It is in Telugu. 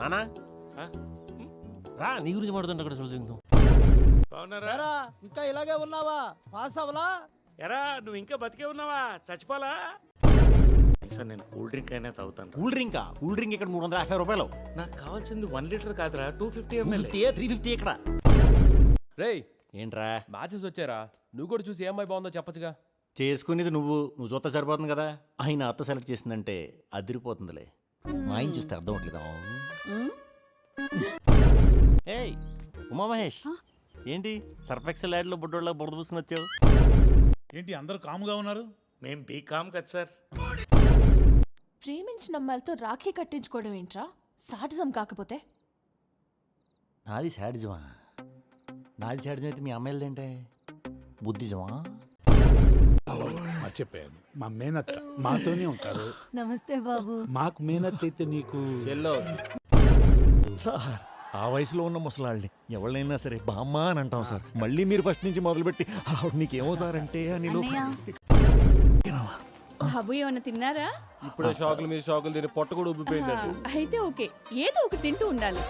నానా రా, నీ గురించి మాడుతుంటే అక్కడ చూద్దాం. బాగున్నారా? ఇంకా ఇలాగే ఉన్నావా? పాస్ అవలా? ఎరా నువ్వు ఇంకా బతికే ఉన్నావా? చచ్చిపోలా? సార్ నేను కూల్ డ్రింక్ అయినా తాగుతాను. కూల్ డ్రింకా? కూల్ డ్రింక్ ఇక్కడ 350 రూపాయలు. నాకు కావాల్సింది 1 లీటర్ కాదురా, 250 ml. 350 ఇక్కడ. రేయ్ ఏంట్రా మ్యాచెస్ వచ్చారా? నువ్వు కూడా చూసి ఏమై బాగుందో చెప్పచ్చుగా. చేసుకునేది నువ్వు చూస్తే సరిపోతుంది కదా. ఆయన అత్త సెలెక్ట్ చేసిందంటే అదిరిపోతుందిలే. మా ఆయన చూస్తే అర్థం అవట్లేదా? ఏయ్ ఉమా మహేష్, ఏంటి సర్ఫెక్సల్ యాడ్లో బుడ్డోళ్ళ బురద పూసుకుని వచ్చావు? ఏంటి అందరూ కాముగా ఉన్నారు? మేం బీకామ్ కదా సార్. ప్రేమించిన అమ్మాయిలతో రాఖీ కట్టించుకోవడం ఏంట్రా? సాటిజం కాకపోతే. నాది శాడిజమా? నాది శాడిజం అయితే మీ అమ్మాయిలదేంటే బుద్ధిజమా? చెప్పాను, మా మేనత్త మాతోనే ఉంటారు. నమస్తే బాబు. మాకు మేనత్త అయితే నీకు సార్, ఆ వయసులో ఉన్న ముసలాళ్ళని ఎవరినైనా సరే బామ్మ అని అంటాం సార్. మళ్ళీ మీరు ఫస్ట్ నుంచి మొదలుపెట్టి ఆవిడ నీకేమవుతారంటే అని బాబు ఏమన్నా తిన్నారా? ఇప్పుడే షాకులు మీద షాకులు తిని పొట్ట కూడా ఉబ్బిపోయిందండి. అయితే ఓకే, ఏదో ఒకటి తింటూ ఉండాలి.